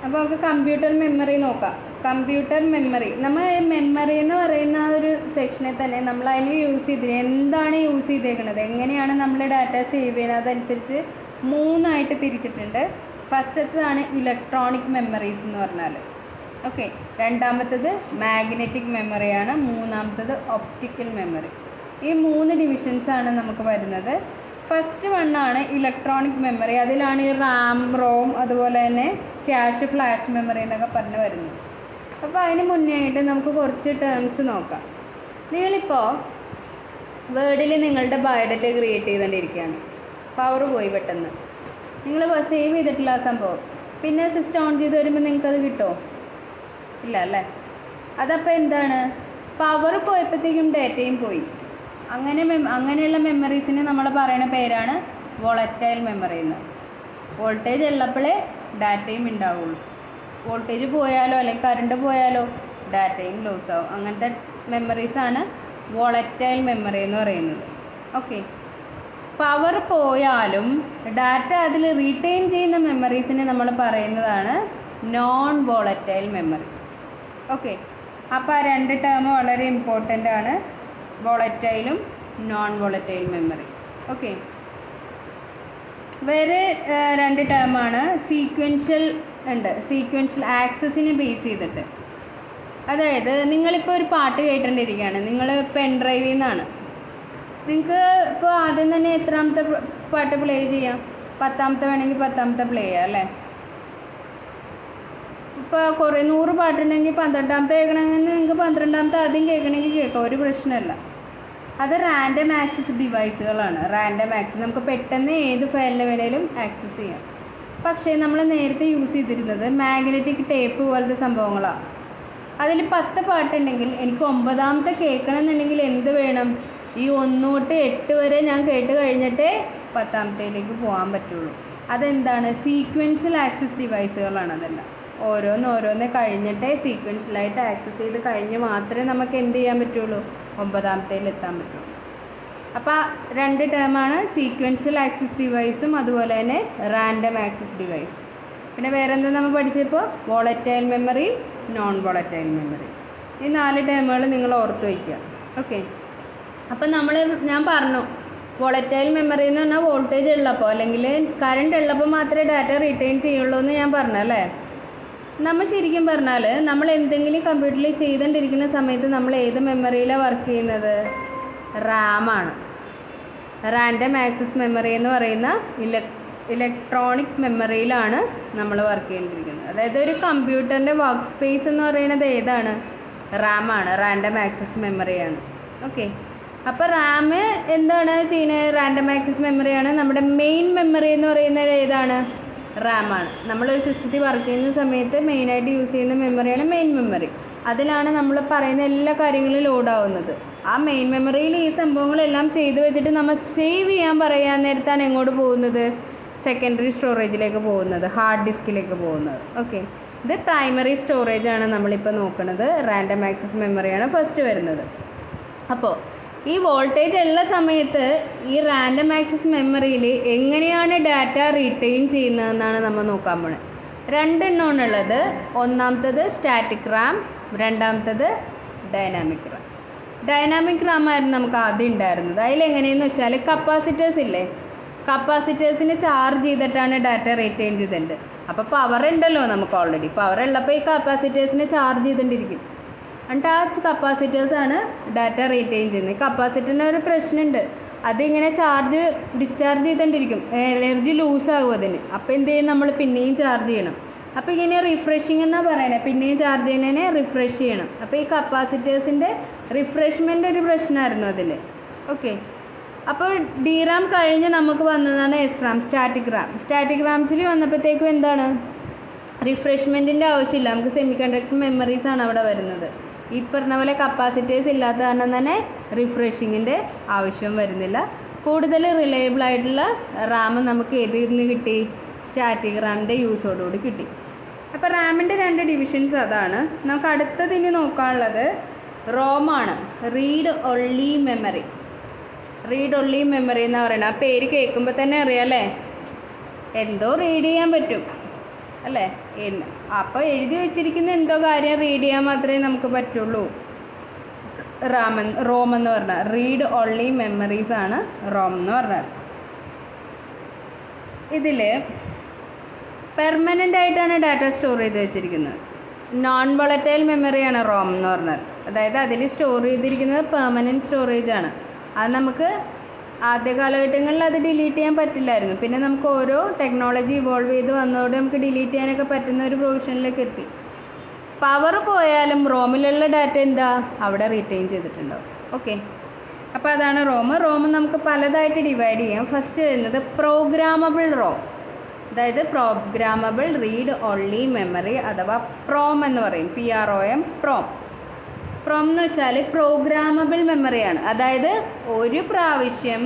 അപ്പോൾ നമുക്ക് computer memory നോക്കാം. കമ്പ്യൂട്ടർ മെമ്മറി, നമ്മൾ മെമ്മറി എന്ന് പറയുന്ന ഒരു സെക്ഷനിൽ തന്നെ നമ്മൾ അതിന് യൂസ് ചെയ്തിട്ട് എന്താണ് യൂസ് ചെയ്തേക്കുന്നത്, എങ്ങനെയാണ് നമ്മൾ ഡാറ്റ സേവ് ചെയ്യുന്നത്, അതനുസരിച്ച് 3ആയിട്ട് തിരിച്ചിട്ടുണ്ട്. ഫസ്റ്റത്തേതാണ് ഇലക്ട്രോണിക് മെമ്മറീസ് എന്ന് പറഞ്ഞാൽ. ഓക്കെ, രണ്ടാമത്തത് മാഗ്നറ്റിക് മെമ്മറിയാണ്, മൂന്നാമത്തത് ഒപ്റ്റിക്കൽ മെമ്മറി. ഈ 3 ഡിവിഷൻസാണ് നമുക്ക് വരുന്നത്. ഫസ്റ്റ് വണ്ണാണ് ഇലക്ട്രോണിക് മെമ്മറി. അതിലാണ് ഈ റാം, റോം, അതുപോലെ തന്നെ ക്യാഷ്, ഫ്ലാഷ് മെമ്മറി എന്നൊക്കെ പറഞ്ഞ് വരുന്നത്. അപ്പോൾ അതിന് മുന്നേ ആയിട്ട് നമുക്ക് കുറച്ച് ടേംസ് നോക്കാം. നിങ്ങളിപ്പോൾ വേർഡിൽ നിങ്ങളുടെ ബയോഡാറ്റ ക്രിയേറ്റ് ചെയ്തുകൊണ്ടിരിക്കുകയാണ്. പവർ പോയി പെട്ടെന്ന്, നിങ്ങൾ സേവ് ചെയ്തിട്ടില്ല ആ സംഭവം. പിന്നെ സിസ്റ്റം ഓൺ ചെയ്ത് വരുമ്പോൾ നിങ്ങൾക്കത് കിട്ടുമോ? ഇല്ല അല്ലേ? അതപ്പോൾ എന്താണ്, പവർ പോയപ്പോഴത്തേക്കും ഡാറ്റയും പോയി. അങ്ങനെയുള്ള മെമ്മറീസിന് നമ്മൾ പറയുന്ന പേരാണ് വോളറ്റൈൽ മെമ്മറി എന്ന്. വോൾട്ടേജ് ഉള്ളപ്പോഴേ ഡാറ്റയും ഉണ്ടാവുള്ളൂ. വോൾട്ടേജ് പോയാലോ അല്ലെങ്കിൽ കറണ്ട് പോയാലോ ഡാറ്റയും ലോസ് ആവും. അങ്ങനത്തെ മെമ്മറീസാണ് വോളറ്റൈൽ മെമ്മറി എന്ന് പറയുന്നത്. ഓക്കെ, പവർ പോയാലും ഡാറ്റ അതിൽ റീറ്റെയിൻ ചെയ്യുന്ന മെമ്മറീസിനെ നമ്മൾ പറയുന്നതാണ് നോൺ വോളറ്റൈൽ മെമ്മറി. ഓക്കെ, അപ്പോൾ ആ 2 ടേം വളരെ ഇമ്പോർട്ടൻ്റ് ആണ്, വോളറ്റൈലും നോൺ വോളറ്റൈൽ മെമ്മറി. ഓക്കെ, വേറെ 2 ടേമാണ് സീക്വൻഷ്യൽ ഉണ്ട്. സീക്വൻഷ്യൽ ആക്സസിനെ ബേസ് ചെയ്തിട്ട്, അതായത് നിങ്ങളിപ്പോൾ ഒരു പാട്ട് കേട്ടുകൊണ്ടിരിക്കുകയാണ്, നിങ്ങൾ പെൻ ഡ്രൈവിൽ നിന്നാണ്. നിങ്ങൾക്ക് ഇപ്പോൾ ആദ്യം തന്നെ എത്രാമത്തെ പാട്ട് പ്ലേ ചെയ്യാം? 10ാമത്തെ വേണമെങ്കിൽ 10ാമത്തെ പ്ലേ ചെയ്യാം അല്ലേ? ഇപ്പോൾ കുറേ 100 പാട്ടുണ്ടെങ്കിൽ 12ാമത്തെ കേൾക്കണമെങ്കിൽ നിങ്ങൾക്ക് 12ാമത്തെ ആദ്യം കേൾക്കണമെങ്കിൽ കേൾക്കാം, ഒരു പ്രശ്നമല്ല. അത് റാൻഡം ആക്സസ് ഡിവൈസുകളാണ്. റാൻഡം ആക്സസ് നമുക്ക് പെട്ടെന്ന് ഏത് ഫയലിനെ വേണേലും ആക്സസ് ചെയ്യാം. പക്ഷേ നമ്മൾ നേരത്തെ യൂസ് ചെയ്തിരുന്നത് മാഗ്നറ്റിക് ടേപ്പ് പോലത്തെ സംഭവങ്ങളാണ്. അതിൽ 10 പാട്ടുണ്ടെങ്കിൽ എനിക്ക് 9ാമത്തെ കേൾക്കണം എന്നുണ്ടെങ്കിൽ എന്ത് വേണം? ഈ 1 തൊട്ട് 8 വരെ ഞാൻ കേട്ട് കഴിഞ്ഞിട്ടേ 10ാമത്തേലേക്ക് പോകാൻ പറ്റുള്ളൂ. അതെന്താണ്? സീക്വൻഷ്യൽ ആക്സസ് ഡിവൈസുകളാണ് അതെല്ലാം. ഓരോന്ന് കഴിഞ്ഞിട്ടേ സീക്വൻഷ്യലായിട്ട് ആക്സസ് ചെയ്ത് കഴിഞ്ഞ് മാത്രമേ നമുക്ക് എന്ത് ചെയ്യാൻ പറ്റുള്ളൂ? 9ാമത്തേൽ എത്താൻ പറ്റുള്ളൂ. അപ്പോൾ 2 ടേമാണ് സീക്വൻഷ്യൽ ആക്സസ് ഡിവൈസും അതുപോലെ തന്നെ റാൻഡം ആക്സസ് ഡിവൈസ്. പിന്നെ വേറെ എന്താ നമ്മൾ പഠിച്ചപ്പോൾ? Volatile memory, non volatile memory. ഈ 4 ടേമുകൾ നിങ്ങൾ ഓർത്ത് വയ്ക്കുക. ഓക്കെ, അപ്പം ഞാൻ പറഞ്ഞു വോളറ്റൈൽ മെമ്മറി എന്ന് പറഞ്ഞാൽ വോൾട്ടേജ് ഉള്ളപ്പോൾ അല്ലെങ്കിൽ കറണ്ട് ഉള്ളപ്പോൾ മാത്രമേ ഡാറ്റ റിട്ടേൺ ചെയ്യുള്ളൂ എന്ന് ഞാൻ പറഞ്ഞു അല്ലേ? നമ്മൾ ശരിക്കും പറഞ്ഞാൽ നമ്മൾ എന്തെങ്കിലും കമ്പ്യൂട്ടറിൽ ചെയ്തുകൊണ്ടിരിക്കുന്ന സമയത്ത് നമ്മൾ ഏത് മെമ്മറിയിലാണ് വർക്ക് ചെയ്യുന്നത്? റാമാണ്. റാൻഡം ആക്സസ് മെമ്മറി എന്ന് പറയുന്ന ഇലക്ട്രോണിക് മെമ്മറിയിലാണ് നമ്മൾ വർക്ക് ചെയ്തുകൊണ്ടിരിക്കുന്നത്. അതായത് ഒരു കമ്പ്യൂട്ടറിൻ്റെ വർക്ക് സ്പേസ് എന്ന് പറയുന്നത് ഏതാണ്? റാമാണ്, റാൻഡം ആക്സസ് മെമ്മറിയാണ്. ഓക്കെ, അപ്പോൾ റാം എന്താണ് ചെയ്യുന്നത്? റാൻഡം ആക്സസ് മെമ്മറിയാണ്. നമ്മുടെ മെയിൻ മെമ്മറി എന്ന് പറയുന്നത് ഏതാണ്? റാമാണ്. നമ്മളൊരു സിസ്റ്റത്തിൽ വർക്ക് ചെയ്യുന്ന സമയത്ത് മെയിനായിട്ട് യൂസ് ചെയ്യുന്ന മെമ്മറിയാണ് മെയിൻ മെമ്മറി. അതിലാണ് നമ്മൾ പറയുന്ന എല്ലാ കാര്യങ്ങളും ലോഡാവുന്നത്. ആ മെയിൻ മെമ്മറിയിൽ ഈ സംഭവങ്ങളെല്ലാം ചെയ്ത് വെച്ചിട്ട് നമ്മൾ സേവ് ചെയ്യാൻ പറയാൻ നേരത്താണ് എങ്ങോട്ട് പോകുന്നത്? സെക്കൻഡറി സ്റ്റോറേജിലേക്ക് പോകുന്നത്, ഹാർഡ് ഡിസ്കിലേക്ക് പോകുന്നത്. ഓക്കെ, ഇത് പ്രൈമറി സ്റ്റോറേജാണ് നമ്മളിപ്പോൾ നോക്കുന്നത്. റാൻഡം ആക്സസ് മെമ്മറിയാണ് ഫസ്റ്റ് വരുന്നത്. അപ്പോൾ ഈ വോൾട്ടേജ് ഉള്ള സമയത്ത് ഈ റാൻഡം ആക്സസ് മെമ്മറിയിൽ എങ്ങനെയാണ് ഡാറ്റ റീറ്റെയിൻ ചെയ്യുന്നതെന്നാണ് നമ്മൾ നോക്കാൻ പോണത്. 2 എണ്ണമാണുള്ളത്. ഒന്നാമത്തത് സ്റ്റാറ്റിക് റാം, രണ്ടാമത്തത് ഡൈനാമിക് റാം. ഡൈനാമിക് റാം ആയിരുന്നു നമുക്ക് ആദ്യം ഉണ്ടായിരുന്നത്. അതിലെങ്ങനെയെന്ന് വെച്ചാൽ കപ്പാസിറ്റേഴ്സ് ഇല്ലേ, കപ്പാസിറ്റേഴ്സിന് ചാർജ് ചെയ്തിട്ടാണ് ഡാറ്റ റീറ്റെയിൻ ചെയ്തിട്ടുണ്ട്. അപ്പോൾ പവർ ഉണ്ടല്ലോ നമുക്ക് ഓൾറെഡി. പവർ ഉള്ളപ്പോൾ ഈ കപ്പാസിറ്റേഴ്സിനെ ചാർജ് ചെയ്തുകൊണ്ടിരിക്കും. എന്നിട്ട് ആ കപ്പാസിറ്റേഴ്സാണ് ഡാറ്റ റീറ്റെയിൻ ചെയ്യുന്നത്. കപ്പാസിറ്ററിന് ഒരു പ്രശ്നമുണ്ട്, അതിങ്ങനെ ഡിസ്ചാർജ് ചെയ്തുകൊണ്ടിരിക്കും, എനർജി ലൂസാകും അതിന്. അപ്പോൾ എന്ത് ചെയ്യും? നമ്മൾ പിന്നെയും ചാർജ് ചെയ്യണം. അപ്പോൾ ഇങ്ങനെ റിഫ്രഷിങ് എന്നാണ് പറയണത്, പിന്നെയും ചാർജ് ചെയ്യുന്നതിനെ റിഫ്രഷ് ചെയ്യണം. അപ്പോൾ ഈ കപ്പാസിറ്റേഴ്സിൻ്റെ റിഫ്രഷ്മെൻ്റ് ഒരു പ്രശ്നമായിരുന്നു അതിൽ. ഓക്കെ, അപ്പോൾ ഡി റാം കഴിഞ്ഞ് നമുക്ക് വന്നതാണ് S RAM, static RAM. Static റാംസിൽ വന്നപ്പോഴത്തേക്കും എന്താണ്? റിഫ്രഷ്മെൻറ്റിൻ്റെ ആവശ്യമില്ല, നമുക്ക് സെമി കണ്ടക്ടർ മെമ്മറീസാണ് അവിടെ വരുന്നത്. ഈ പറഞ്ഞ പോലെ കപ്പാസിറ്റേഴ്സ് ഇല്ലാത്ത കാരണം തന്നെ റിഫ്രഷിങ്ങിൻ്റെ ആവശ്യം വരുന്നില്ല. കൂടുതൽ റിലയബിൾ ആയിട്ടുള്ള റാം നമുക്ക് ഏതിൽ നിന്ന് കിട്ടി? സ്റ്റാറ്റിക് റാമിൻ്റെ യൂസോടുകൂടി കിട്ടി. അപ്പോൾ റാമിൻ്റെ 2 ഡിവിഷൻസ് അതാണ്. നമുക്ക് അടുത്തതിന് നോക്കാനുള്ളത് റോമാണ്, read only memory. Read only memory എന്ന് പറയുന്നത് ആ പേര് കേൾക്കുമ്പോൾ തന്നെ അറിയാം അല്ലേ? എന്തോ റീഡ് ചെയ്യാൻ പറ്റും അല്ലേ? അപ്പോൾ എഴുതി വെച്ചിരിക്കുന്ന എന്തോ കാര്യം റീഡ് ചെയ്യാൻ മാത്രമേ നമുക്ക് പറ്റുള്ളൂ. റോം എന്ന് പറഞ്ഞാൽ റീഡ് ഓൺലി മെമ്മറീസ് ആണ് റോം എന്ന് പറഞ്ഞാൽ. ഇതിൽ പെർമനൻ്റ് ആയിട്ടാണ് ഡാറ്റ സ്റ്റോർ ചെയ്ത് വെച്ചിരിക്കുന്നത്. നോൺ വോളറ്റൈൽ മെമ്മറിയാണ് റോം എന്ന് പറഞ്ഞാൽ. അതായത് അതിൽ സ്റ്റോർ ചെയ്തിരിക്കുന്നത് പെർമനൻറ്റ് സ്റ്റോറേജ് ആണ്. അത് നമുക്ക് ആദ്യ കാലഘട്ടങ്ങളിൽ അത് ഡിലീറ്റ് ചെയ്യാൻ പറ്റില്ലായിരുന്നു. പിന്നെ നമുക്ക് ഓരോ ടെക്നോളജി ഇവോൾവ് ചെയ്ത് വന്നതോടെ നമുക്ക് ഡിലീറ്റ് ചെയ്യാനൊക്കെ പറ്റുന്ന ഒരു പ്രൊവിഷനിലേക്ക് എത്തി. പവർ പോയാലും റോമിലുള്ള ഡാറ്റ എന്താ അവിടെ റീറ്റെയിൻ ചെയ്തിട്ടുണ്ടാവും. ഓക്കെ, അപ്പോൾ അതാണ് റോം. നമുക്ക് പലതായിട്ട് ഡിവൈഡ് ചെയ്യാം. ഫസ്റ്റ് വരുന്നത് പ്രോഗ്രാമബിൾ റോം, അതായത് പ്രോഗ്രാമബിൾ റീഡ് ഓൺലി മെമ്മറി അഥവാ പ്രോം എന്ന് പറയും. PROM PROM. പ്രോം എന്ന് വെച്ചാൽ പ്രോഗ്രാമബിൾ മെമ്മറിയാണ്. അതായത് ഒരു പ്രാവശ്യം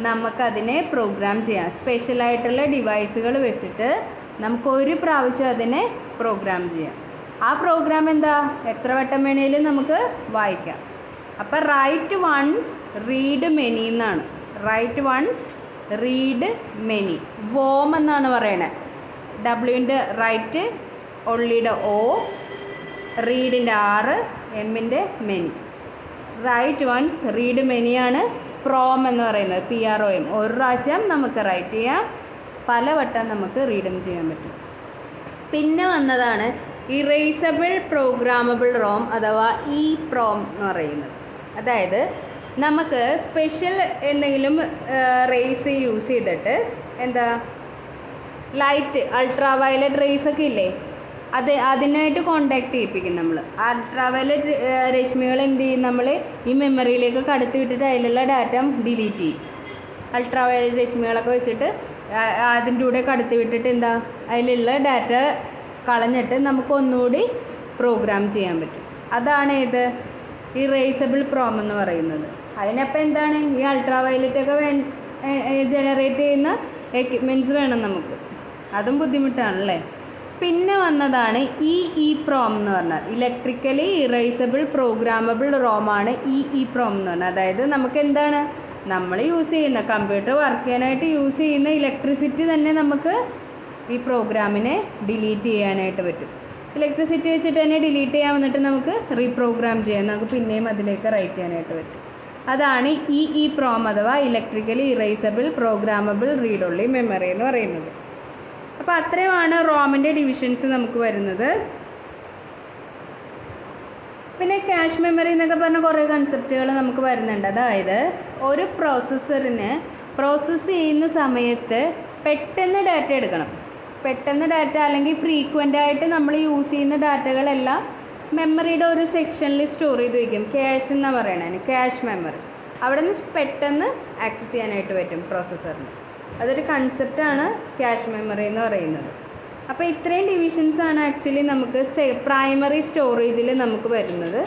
നമുക്കതിനെ പ്രോഗ്രാം ചെയ്യാം. സ്പെഷ്യലായിട്ടുള്ള ഡിവൈസുകൾ വെച്ചിട്ട് നമുക്ക് ഒരു പ്രാവശ്യം അതിനെ പ്രോഗ്രാം ചെയ്യാം. ആ പ്രോഗ്രാം എന്താ, എത്ര വട്ടം വേണേലും നമുക്ക് വായിക്കാം. അപ്പോൾ റൈറ്റ് വൺസ് റീഡ് മെനി എന്നാണ്. Write once read many. വോം എന്നാണ് പറയണത്. ഡബ്ല്യുവിൻ്റെ റൈറ്റ്, ഒള്ളിയുടെ O, റീഡിൻ്റെ R, എമ്മിൻ്റെ മെനി. റൈറ്റ് വൺസ് റീഡ് മെനിയാണ് പ്രോം എന്ന് പറയുന്നത്. PROM. ഒരു പ്രാവശ്യം നമുക്ക് റൈറ്റ് ചെയ്യാം, പലവട്ടം നമുക്ക് റീഡും ചെയ്യാൻ പറ്റും. പിന്നെ വന്നതാണ് ഇറേസബിൾ പ്രോഗ്രാമബിൾ റോം അഥവാ EPROM എന്ന് പറയുന്നത്. അതായത് നമുക്ക് സ്പെഷ്യൽ എന്തെങ്കിലും റേസ് യൂസ് ചെയ്തിട്ട് എന്താ ലൈറ്റ്, അൾട്രാ വയലറ്റ് റേസ് ഒക്കെ ഇല്ലേ, അതിനായിട്ട് കോണ്ടാക്ട് ചെയ്യിപ്പിക്കും നമ്മൾ. അൾട്രാവയലറ്റ് രശ്മികൾ എന്ത് ചെയ്യും, നമ്മൾ ഈ മെമ്മറിയിലേക്ക് കടത്തി വിട്ടിട്ട് അതിലുള്ള ഡാറ്റ ഡിലീറ്റ് ചെയ്യും. അൾട്രാവയലറ്റ് രശ്മികളൊക്കെ വെച്ചിട്ട് അതിൻ്റെ കൂടെ കടത്തി വിട്ടിട്ട് എന്താ അതിലുള്ള ഡാറ്റ കളഞ്ഞിട്ട് നമുക്ക് ഒന്നുകൂടി പ്രോഗ്രാം ചെയ്യാൻ പറ്റും. അതാണ് ഇത് ഇറേസബിൾ പ്രോം എന്ന് പറയുന്നത്. അതിനപ്പോൾ എന്താണ്, ഈ അൾട്രാവയലറ്റൊക്കെ ജനറേറ്റ് ചെയ്യുന്ന എക്യുപ്മെൻറ്റ്സ് വേണം നമുക്ക്. അതും ബുദ്ധിമുട്ടാണല്ലേ. പിന്നെ വന്നതാണ് EEPROM എന്ന് പറഞ്ഞാൽ ഇലക്ട്രിക്കലി ഇറേസബിൾ പ്രോഗ്രാമബിൾ റോമാണ് EEPROM എന്ന് പറഞ്ഞാൽ. അതായത് നമുക്ക് എന്താണ്, നമ്മൾ യൂസ് ചെയ്യുന്ന കമ്പ്യൂട്ടർ വർക്ക് ചെയ്യാനായിട്ട് യൂസ് ചെയ്യുന്ന ഇലക്ട്രിസിറ്റി തന്നെ നമുക്ക് ഈ പ്രോഗ്രാമിനെ ഡിലീറ്റ് ചെയ്യാനായിട്ട് പറ്റും. ഇലക്ട്രിസിറ്റി വെച്ചിട്ട് തന്നെ ഡിലീറ്റ് ചെയ്യാൻ വന്നിട്ട് നമുക്ക് റീപ്രോഗ്രാം ചെയ്യാൻ, നമുക്ക് പിന്നെയും അതിലേക്ക് റൈറ്റ് ചെയ്യാനായിട്ട് പറ്റും. അതാണ് EEPROM അഥവാ electrically erasable programmable read only memory എന്ന് പറയുന്നത്. അപ്പോൾ അത്രയുമാണ് റോമിൻ്റെ ഡിവിഷൻസ് നമുക്ക് വരുന്നത്. പിന്നെ ക്യാഷ് മെമ്മറി എന്നൊക്കെ പറഞ്ഞ കുറേ കൺസെപ്റ്റുകൾ നമുക്ക് വരുന്നുണ്ട്. അതായത് ഒരു പ്രോസസ്സറിന് പ്രോസസ്സ് ചെയ്യുന്ന സമയത്ത് പെട്ടെന്ന് ഡാറ്റ എടുക്കണം. പെട്ടെന്ന് ഡാറ്റ അല്ലെങ്കിൽ ഫ്രീക്വൻ്റ് ആയിട്ട് നമ്മൾ യൂസ് ചെയ്യുന്ന ഡാറ്റകളെല്ലാം മെമ്മറിയുടെ ഒരു സെക്ഷനിൽ സ്റ്റോർ ചെയ്ത് വയ്ക്കും. ക്യാഷ് എന്നാണ് പറയണത്, ക്യാഷ് മെമ്മറി. അവിടെ നിന്ന് പെട്ടെന്ന് ആക്സസ് ചെയ്യാനായിട്ട് പറ്റും പ്രോസസ്സറിന്. അതൊരു കൺസെപ്റ്റാണ് ക്യാഷ് മെമ്മറി എന്ന് പറയുന്നത്. അപ്പോൾ ഇത്രയും ഡിവിഷൻസാണ് ആക്ച്വലി നമുക്ക് പ്രൈമറി സ്റ്റോറേജിൽ നമുക്ക് വരുന്നത്.